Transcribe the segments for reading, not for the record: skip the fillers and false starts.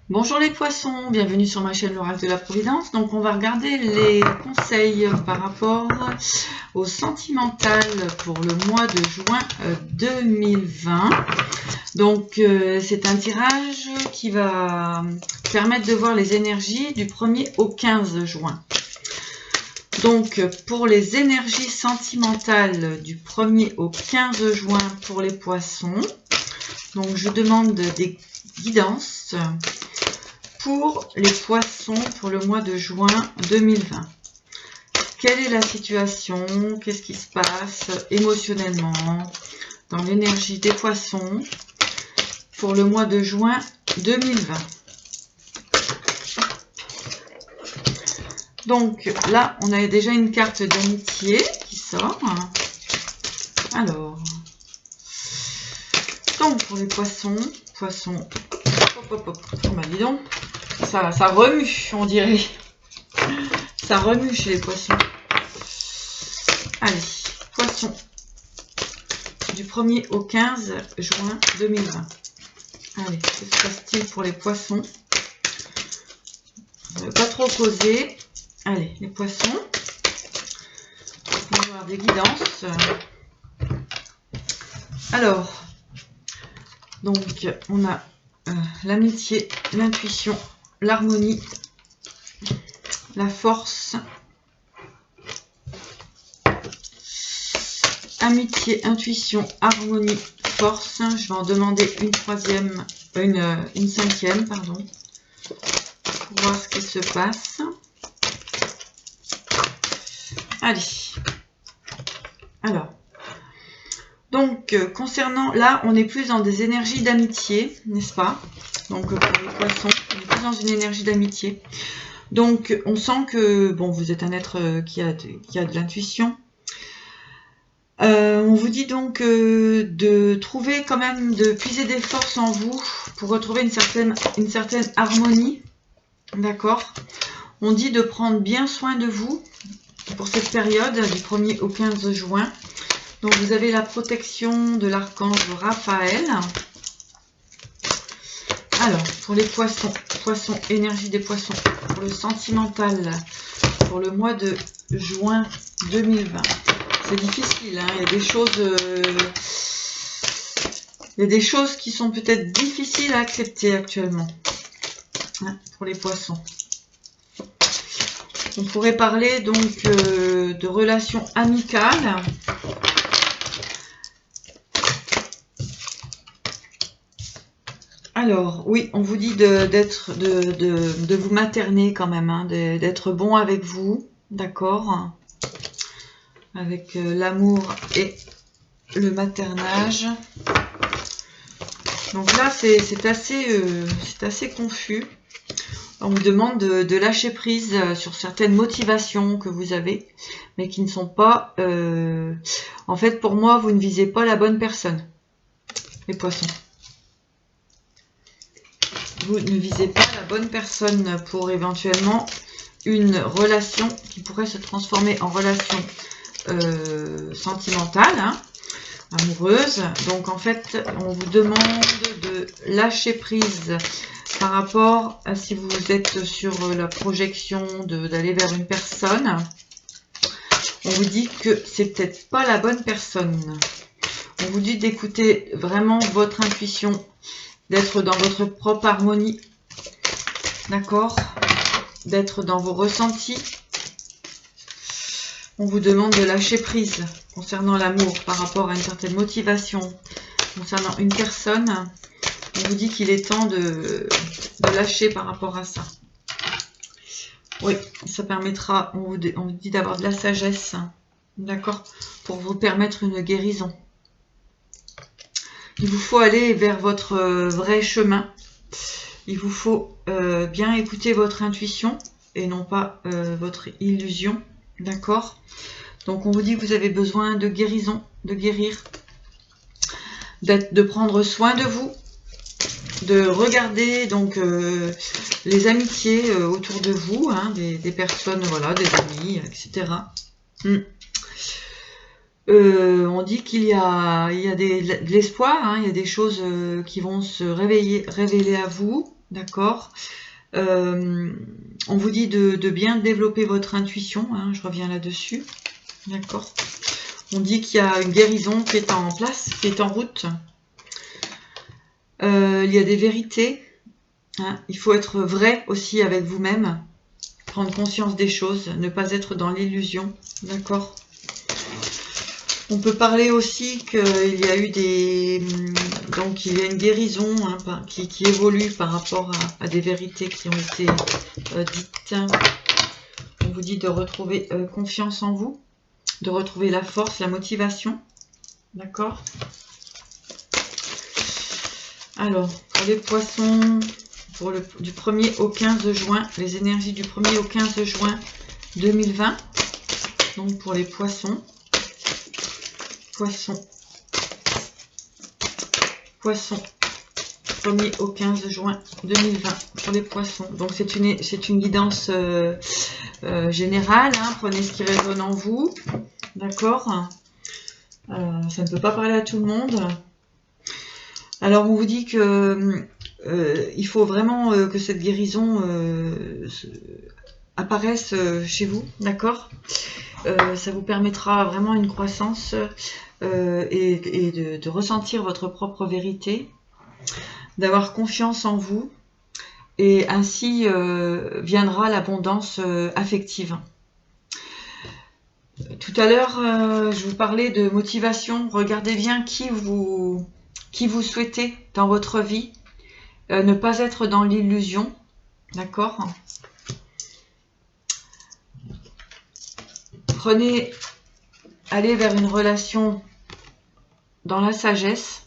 Bonjour les poissons, bienvenue sur ma chaîne l'Oracle de la Providence. Donc on va regarder les conseils par rapport au sentimental pour le mois de juin 2020. Donc c'est un tirage qui va permettre de voir les énergies du 1er au 15 juin. Donc pour les énergies sentimentales du 1er au 15 juin pour les poissons, donc je demande des guidances pour les poissons pour le mois de juin 2020. Quelle est la situation? Qu'est-ce qui se passe émotionnellement dans l'énergie des poissons pour le mois de juin 2020? Donc là, on a déjà une carte d'amitié qui sort. Alors, donc pour les poissons, hop, oh bah dis donc, ça remue, on dirait. Ça remue chez les poissons. Allez, poissons, du 1er au 15 juin 2020. Allez, que se passe-t-il pour les poissons? On ne va pas trop causer. Allez, les poissons, on va avoir des guidances. Alors, donc, on a l'amitié, l'intuition, l'harmonie, la force, amitié, intuition, harmonie, force. Je vais en demander une troisième, une cinquième, pardon, pour voir ce qui se passe. Allez. Alors. Donc, concernant, là, on est plus dans des énergies d'amitié, n'est-ce pas? Donc, pour les poissons, on est plus dans une énergie d'amitié. Donc, on sent que, bon, vous êtes un être qui a de l'intuition. On vous dit donc de trouver quand même, de puiser des forces en vous pour retrouver une certaine harmonie. D'accord? On dit de prendre bien soin de vous pour cette période du 1er au 15 juin. Donc vous avez la protection de l'archange Raphaël. Alors, pour les poissons, énergie des poissons, pour le sentimental, pour le mois de juin 2020. C'est difficile, hein, il y a des choses qui sont peut-être difficiles à accepter actuellement, hein, pour les poissons. On pourrait parler donc de relations amicales. Alors, oui, on vous dit de vous materner quand même, hein, d'être bon avec vous, d'accord? Avec l'amour et le maternage. Donc là, c'est assez confus. On vous demande de lâcher prise sur certaines motivations que vous avez, mais qui ne sont pas... En fait, pour moi, vous ne visez pas la bonne personne, les poissons. Vous ne visez pas la bonne personne pour éventuellement une relation qui pourrait se transformer en relation sentimentale, hein, amoureuse. Donc en fait, on vous demande de lâcher prise par rapport à si vous êtes sur la projection d'aller vers une personne. On vous dit que c'est peut-être pas la bonne personne. On vous dit d'écouter vraiment votre intuition, d'être dans votre propre harmonie, d'accord, d'être dans vos ressentis. On vous demande de lâcher prise concernant l'amour par rapport à une certaine motivation, concernant une personne. On vous dit qu'il est temps de lâcher par rapport à ça. Oui, ça permettra, on vous dit d'avoir de la sagesse, d'accord, pour vous permettre une guérison. Il vous faut aller vers votre vrai chemin. Il vous faut bien écouter votre intuition et non pas votre illusion. D'accord? Donc on vous dit que vous avez besoin de guérison, de guérir, de prendre soin de vous, de regarder donc les amitiés autour de vous, hein, des personnes, voilà, des amis, etc. On dit qu'il y a de l'espoir, hein, il y a des choses qui vont se révéler à vous, d'accord. On vous dit de bien développer votre intuition, hein, je reviens là-dessus, d'accord. On dit qu'il y a une guérison qui est en place, qui est en route. Il y a des vérités, hein. Il faut être vrai aussi avec vous-même, prendre conscience des choses, ne pas être dans l'illusion, d'accord. On peut parler aussi qu'il y a eu donc il y a une guérison, hein, qui évolue par rapport à des vérités qui ont été dites. On vous dit de retrouver confiance en vous, de retrouver la force, la motivation, d'accord. Alors, pour les poissons, du 1er au 15 juin, les énergies du 1er au 15 juin 2020, donc pour les poissons. Poisson, 1er au 15 juin 2020 pour les poissons. Donc c'est une guidance générale, hein. Prenez ce qui résonne en vous, d'accord. Ça ne peut pas parler à tout le monde. Alors on vous dit que il faut vraiment que cette guérison apparaisse chez vous, d'accord. Ça vous permettra vraiment une croissance et de ressentir votre propre vérité, d'avoir confiance en vous, et ainsi viendra l'abondance affective. Tout à l'heure, je vous parlais de motivation. Regardez bien qui vous souhaitez dans votre vie, ne pas être dans l'illusion, d'accord. Allez vers une relation dans la sagesse,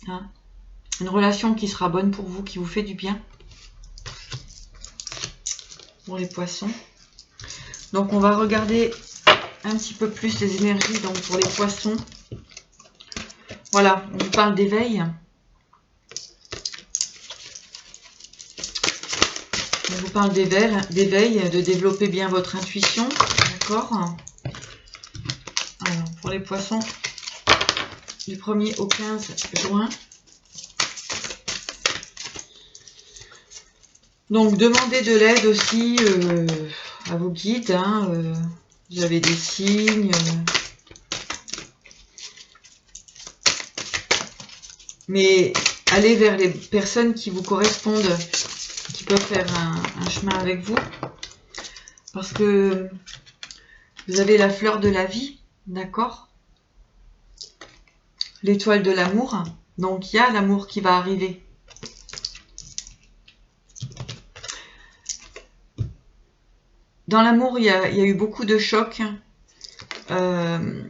hein, une relation qui sera bonne pour vous, qui vous fait du bien, pour les poissons. Donc on va regarder un petit peu plus les énergies donc pour les poissons. Voilà, on vous parle d'éveil. On vous parle d'éveil, de développer bien votre intuition, d'accord. Alors, pour les poissons, du 1er au 15 juin. Donc, demandez de l'aide aussi à vos guides. Hein, vous avez des signes. Mais allez vers les personnes qui vous correspondent, qui peuvent faire un chemin avec vous. Parce que vous avez la fleur de la vie, d'accord? L'étoile de l'amour. Donc, il y a l'amour qui va arriver. Dans l'amour, il y a eu beaucoup de chocs, de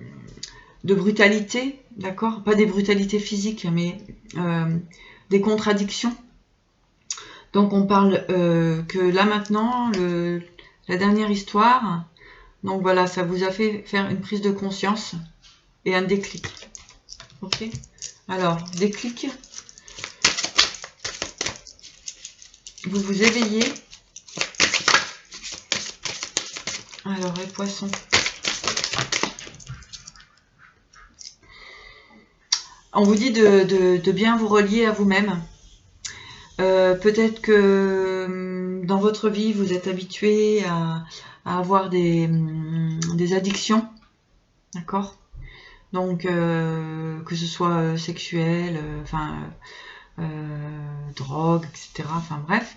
brutalité, d'accord? Pas des brutalités physiques, mais des contradictions. Donc, on parle que là maintenant, la dernière histoire, donc voilà, ça vous a fait faire une prise de conscience et un déclic. Ok? Alors, déclic. Vous vous éveillez. Alors, les poissons. On vous dit de bien vous relier à vous-même. Peut-être que dans votre vie, vous êtes habitué à avoir des addictions. D'accord? Donc, que ce soit sexuel, drogue, etc. Enfin, bref.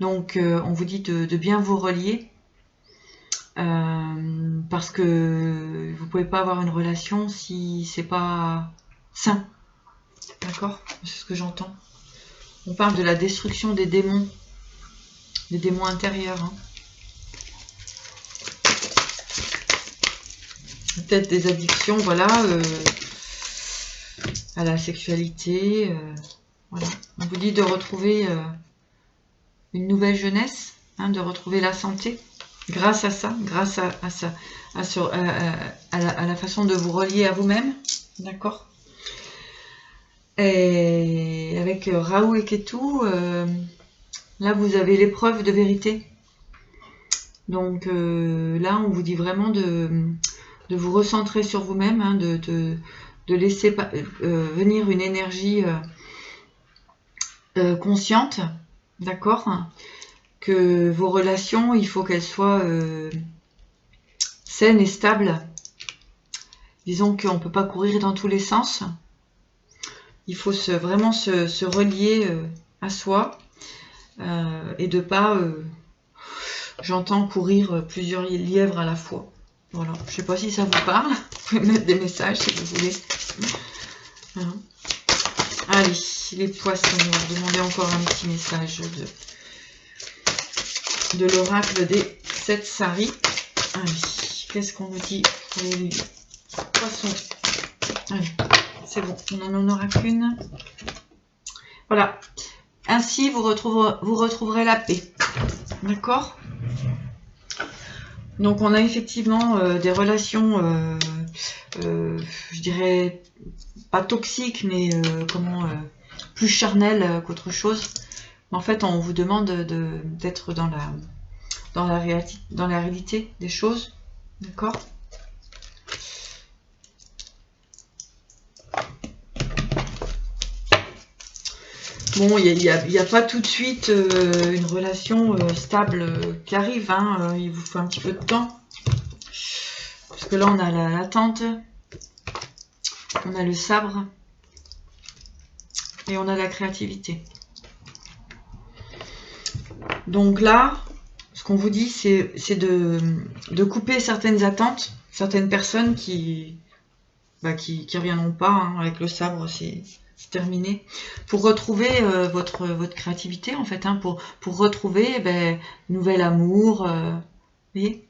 Donc, on vous dit de bien vous relier. Parce que vous pouvez pas avoir une relation si c'est pas sain, d'accord? C'est ce que j'entends. On parle de la destruction des démons intérieurs, hein. Peut-être des addictions, voilà, à la sexualité, voilà. On vous dit de retrouver une nouvelle jeunesse, hein, de retrouver la santé. Grâce à ça, grâce à la façon de vous relier à vous-même, d'accord. Et avec Rahu et Ketu, là vous avez l'épreuve de vérité. Donc là on vous dit vraiment de vous recentrer sur vous-même, hein, de laisser venir une énergie consciente, d'accord, que vos relations, il faut qu'elles soient saines et stables. Disons qu'on ne peut pas courir dans tous les sens. Il faut vraiment se relier à soi et de pas, j'entends, courir plusieurs lièvres à la fois. Voilà, je ne sais pas si ça vous parle. Vous pouvez mettre des messages si vous voulez. Voilà. Allez, les poissons, on va demander encore un petit message de l'oracle des 7 saris. Allez, qu'est-ce qu'on nous dit pour les poissons? Allez, c'est bon, on n'en aura qu'une. Voilà. Ainsi, vous retrouverez la paix. D'accord? Donc, on a effectivement des relations, je dirais, pas toxiques, mais plus charnelles qu'autre chose. En fait, on vous demande d'être dans la réalité des choses. D'accord? Bon, il n'y a pas tout de suite une relation stable qui arrive. Hein, il vous faut un petit peu de temps. Parce que là, on a l'attente. On a le sabre. Et on a la créativité. Donc là, ce qu'on vous dit, c'est de couper certaines attentes. Certaines personnes qui reviendront pas. Hein, avec le sabre, c'est terminé, pour retrouver votre créativité en fait, hein, pour retrouver nouvel amour, vous voyez,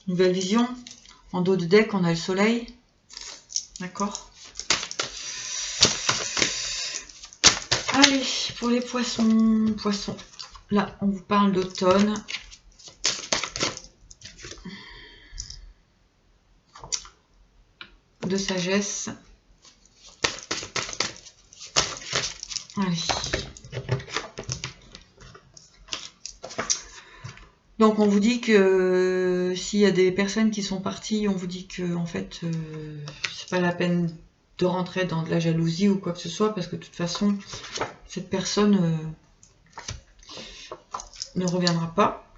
nouvelle vision. En dos de deck, on a le soleil, d'accord. Allez, pour les poissons, là on vous parle d'automne. De sagesse. Allez. Donc on vous dit que s'il y a des personnes qui sont parties, on vous dit que en fait c'est pas la peine de rentrer dans de la jalousie ou quoi que ce soit, parce que de toute façon cette personne ne reviendra pas.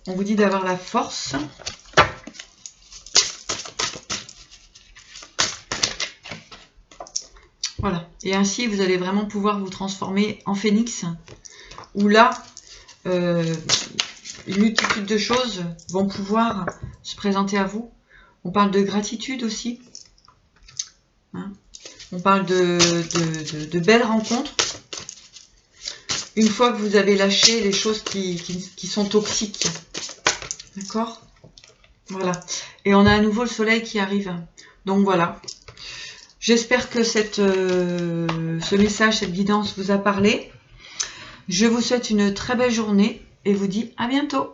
On vous dit d'avoir la force. Voilà. Et ainsi, vous allez vraiment pouvoir vous transformer en phénix, où là, une multitude de choses vont pouvoir se présenter à vous. On parle de gratitude aussi. Hein, on parle de belles rencontres. Une fois que vous avez lâché les choses qui sont toxiques. D'accord? Voilà. Et on a à nouveau le soleil qui arrive. Donc voilà. J'espère que ce message, cette guidance vous a parlé. Je vous souhaite une très belle journée et vous dis à bientôt.